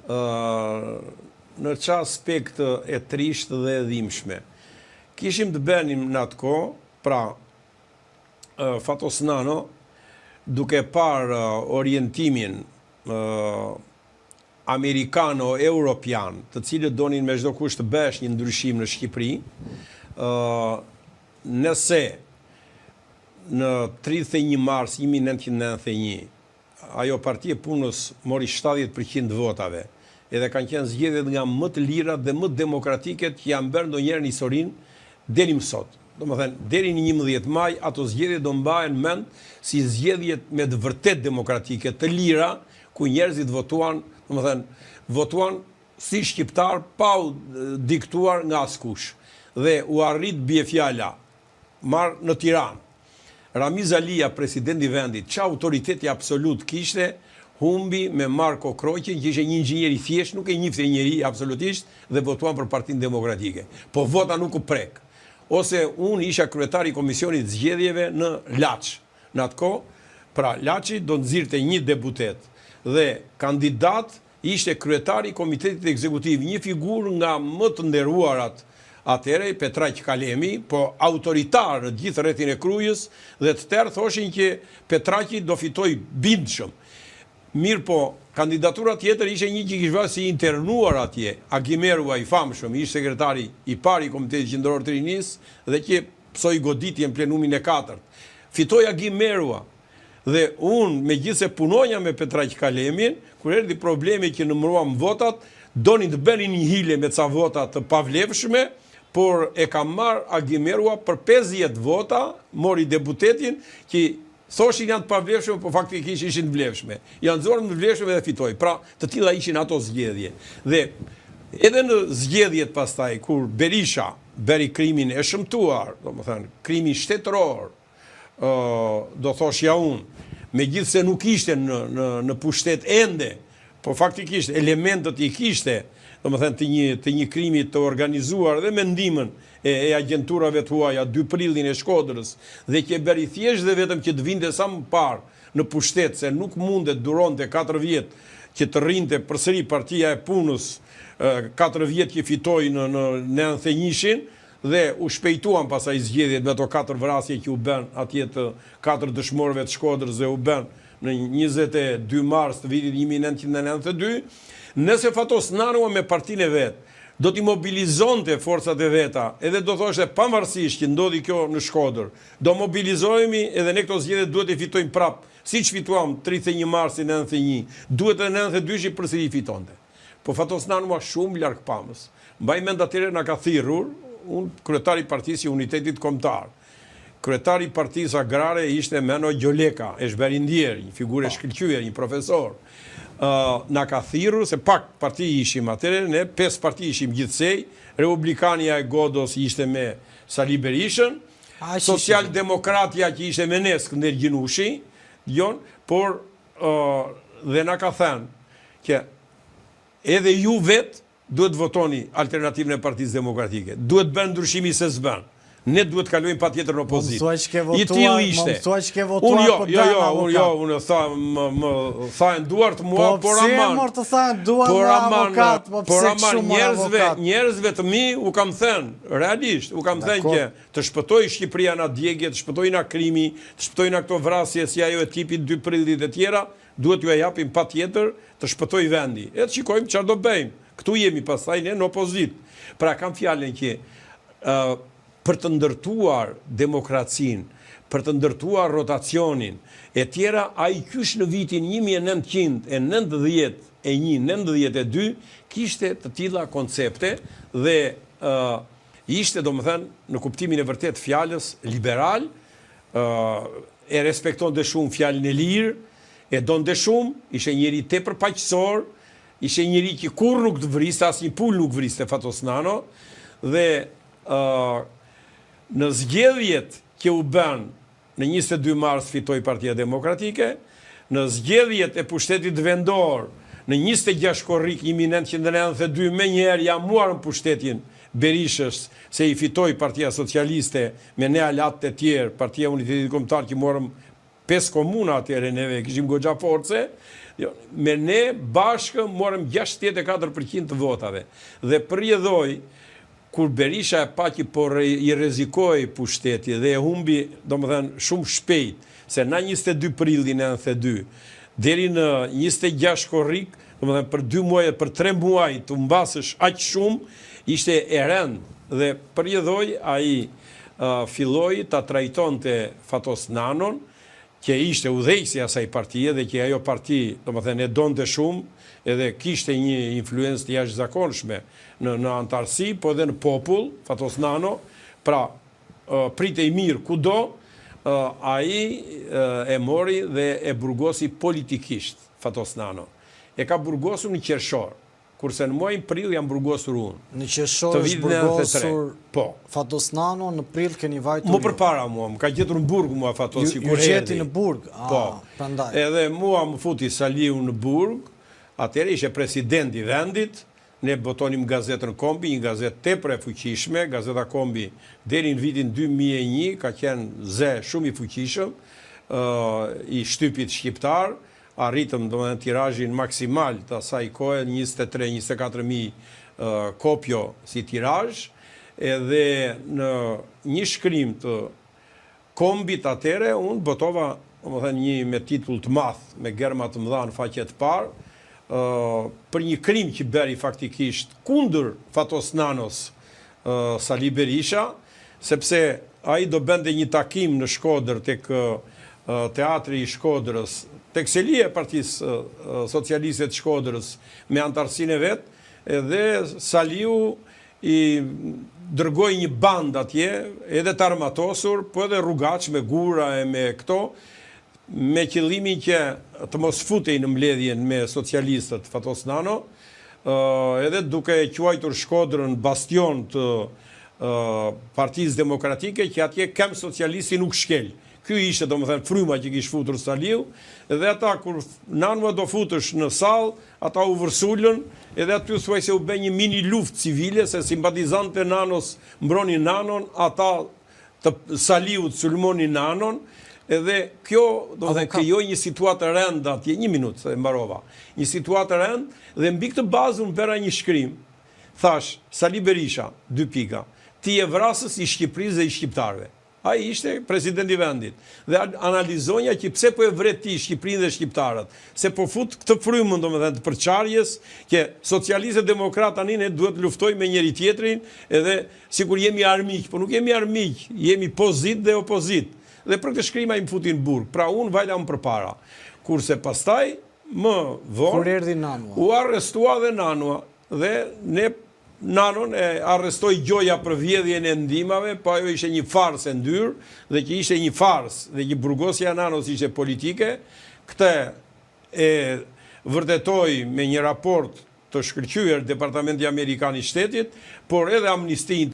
në qa aspekt e trisht dhe edhimshme. Kishim të benim në atë ko, pra Fatos Nano, duke par orientimin amerikano-europian, të cilët donin me çdo kusht të bësh një ndryshim në Shqipëri, nëse në 31 mars 1991 ajo Partia e Punës mori 70% votave, edhe kanë qenë zgjedhjet nga më të lirat dhe më demokratike që janë bërë ndonjëherë në historinë deri më sot. Domethënë, deri në 11 maj ato zgjedhje do mbahen mend si zgjedhjet me të vërtet demokratike, të lira, ku njerëzit votuan, votuan si shqiptar pa u diktuar nga askush. Dhe u arrit bie fjala marr në Tiranë. Ramiz Alia, presidenti i vendit, që autoriteti absolut kishte, humbi me Marko Kroqin, që ishte një inxhinier i thjesht, nuk e njifte njeri absolutisht, dhe votuan për Partinë Demokratike. Po vota nuk u prek. Ose unë isha kryetari i komisionit zgjedhjeve në Laç. Në atë kohë, pra Laçi do nxirrte një deputet dhe kandidat ishte kryetari i komitetit ekzekutiv, një figurë nga më të nderuarat atëre, Petraq Kalemi, po autoritar në gjithë rrethin e Krujës, dhe të tërë thoshin që Petraqi do fitoj bindshëm. Mirë po, kandidatura tjetër ishte një që kishte si internuar atje, Agimerua i famshëm, ishte sekretari i parë i Komitetit Qendror të Rinisë dhe që psoi goditjen plenumin e 4. Fitoi Agimerua. Dhe unë, megjithëse punonja me Petraq Kalemin, kur erdhi problemi që numëruam votat, donin të bënin një hile me ca vota të pavlefshme, por e ka marrë Agimerua për 50 vota, mori deputetin që thoshin janë të pavlefshme, po faktikisht ishin të vlefshme. Janë nxorën të vlefshme dhe fitoi. Pra, të tilla ishin ato zgjedhje. Dhe edhe në zgjedhjet pastaj, kur Berisha bëri krimin e shëmtuar, domethënë krimin shtetëror, do thoshja unë, megjithse nuk ishte në pushtet ende, po faktikisht elementët i kishte, domethënë të një krimi të organizuar dhe me ndihmën e agenturave të huaja, 2 prillin e Shkodrës, dhe që bëri thjesht dhe vetëm që të vinte sa më parë në pushtet, se nuk mundet duronte 4 vjet që të rrinte përsëri Partia e Punës, 4 vjet që fitoi në 91-shin, dhe u shpejtuan pasaj zgjedhjet me ato 4 vrasje që u bën atje të 4 dëshmorëve të Shkodrës dhe u bën në 22 mars të vitit 1992, nëse Fatos Nano me partinë e vet do t'i mobilizonte forcat e veta, edhe do thoshte pavarësisht që ndodhi kjo në Shkodër, do mobilizohemi edhe ne këto zgjedhje duhet të fitojmë prap, siç fituam 31 marsin 91, duhet edhe 92-shi përsëri fitonte. Po Fatos Nano shumë larg pamës. Mbaj mend atëherë na ka thirrur, unë kryetari i Partisë së Unitetit Kombëtar. Kryetari i Partisë Agrare ishte Meno Gjoleka, e shberindier, një figurë shkëlqyer, një profesor. Na ka thirrur se pak parti ishim atëherë, ne 5 parti ishim gjithsej, Republikania e Godos ishte me Sali Berishën, Social-Demokratja që ishte me ne Skënder Gjinushi, por dhe na ka thënë që edhe ju vetë duhet votoni alternativën e Partisë Demokratike, duhet bën ndryshimi se s'bën. Ne duhet kalojmë patjetër në opozitë. I tillë ishte. Unë tha duart mua, por njerëzve të mi u kam thënë, realisht, u kam thënë që të shpëtoj Shqipëria nga djegje, të shpëtoj nga krimi, të shpëtoj nga këto vrasje si ajo e tipit 2 prillit e tjera, duhet ju e japim patjetër të shpëtoj vendi. Edhe shikojmë çfarë do bëjmë. Këtu jemi pastaj ne në opozitë. Pra kam fjalën që për të ndërtuar demokracinë, për të ndërtuar rotacionin, e tjera, a i kysh në vitin 1991-92, kishte të tilla koncepte dhe ishte, do më thënë, në kuptimin e vërtet fjalës, liberal, e respekton dhe shumë fjalën e lirë, e don dhe shumë, ishe njëri tepër paqësor, ishe njëri që kur nuk të vriste, as një pull nuk vriste Fatos Nano, dhe në zgjedhjet që u bën në 22 mars fitoi Partia Demokratike, në zgjedhjet e pushtetit vendor në 26 korrik 1992 me njerë jamuar në pushtetin Berishës se i fitoi Partia Socialiste me ne alat të tjerë, Partia Unitetit Kombëtar që morëm 5 komuna atëre neve kishim goxha force, me ne bashkë morëm 64% të votave. Dhe përjedhoj, kur Berisha e pa që i rrezikoi pushteti dhe e humbi, domethënë shumë shpejt, se na 22 prillin e 92, deri në 26 korrik, domethënë për 2 muaj, për 3 muaj të mbasësh aq shumë, ishte e rënd dhe përjedhoj ai filloi ta trajtonte Fatos Nanon, që ishte udhëheqësi asaj partie dhe që ajo parti, domethënë e donte shumë, edhe kishte një influencë të jashtëzakonshme në antarësi, po edhe në popull, Fatos Nano, pra pritej mirë kudo, ai e mori dhe e burgosi politikisht, Fatos Nano. E ka burgosur në qershor, kurse në muajin prill jam burgosur unë. Në qershor është burgosur Fatos Nano, në prill keni vajtur. Mu përpara mua, më ka gjetur në Burg mua Fatos. Ju gjeti në Burg? Po, prandaj. Edhe mua më futi Saliu në Burg, atëherë ishe president i vendit, ne botonim gazetën Kombi, një gazetë tepër e fuqishme, gazeta Kombi deri në vitin 2001 ka qenë zë shumë i fuqishëm, i shtypit shqiptar, arritëm domethënë tirazhin maksimal të asaj kohe 23-24.000 kopjo si tirazh, edhe në një shkrim të Kombit atëre unë botova domethënë një me titull të madh, me germa të mëdha në faqe të parë, për një krim që bëri faktikisht kundër Fatos Nanos Sali Berisha, sepse ai do bënte një takim në Shkodër tek teatri i Shkodrës, tek selia e Partisë Socialiste të Shkodrës me antarësinë e vet, edhe Saliu i dërgoi një band atje, edhe të armatosur, po edhe rrugaç me gura e me këto, me qëllimin që të mos futej në mbledhjen me socialistët Fatos Nano, edhe duke quajtur Shkodrën bastion të Partisë Demokratike, që atje kem socialisti nuk shkel. Ky ishte domethënë fryma që kishte futur Saliu, dhe ata kur Nanua do futesh në sallë, ata u vërsulën, edhe aty thuaj se u bë një mini luftë civile, se simpatizantë e Nanos mbronin Nanon, ata të Saliut sulmonin Nanon. Edhe kjo do të krijoi një situatë rënd atje, një minutë se mbarova. Një situatë rënd dhe mbi këtë bazë unë bëra një shkrim. Thash, Sali Berisha, 2 pika. Ti je vrasës i Shqipërisë dhe i shqiptarëve. Ai ishte presidenti i vendit. Dhe analizonja që pse po e vret ti Shqipërinë dhe shqiptarët, se po fut këtë frymën domethënë të përçarjes, që socialistët demokratë tani ne duhet të luftojmë me njëri tjetrin, edhe sikur jemi armiq, po nuk jemi armiq, jemi pozit dhe opozit. Dhe për këtë shkrima i më futin në Burg. Pra unë vajla më përpara. Kurse pastaj, më vonë, u arrestua dhe Nanua, dhe ne Nanon e arrestoi Gjoja për vjedhjen e ndihmave, po ajo ishte një farsë e ndyrë, dhe që ishte një farsë, dhe që burgosja Nanos ishte politike, këtë e vërtetoi me një raport të shkëlqyer Departamenti Amerikan i Shtetit, por edhe Amnistia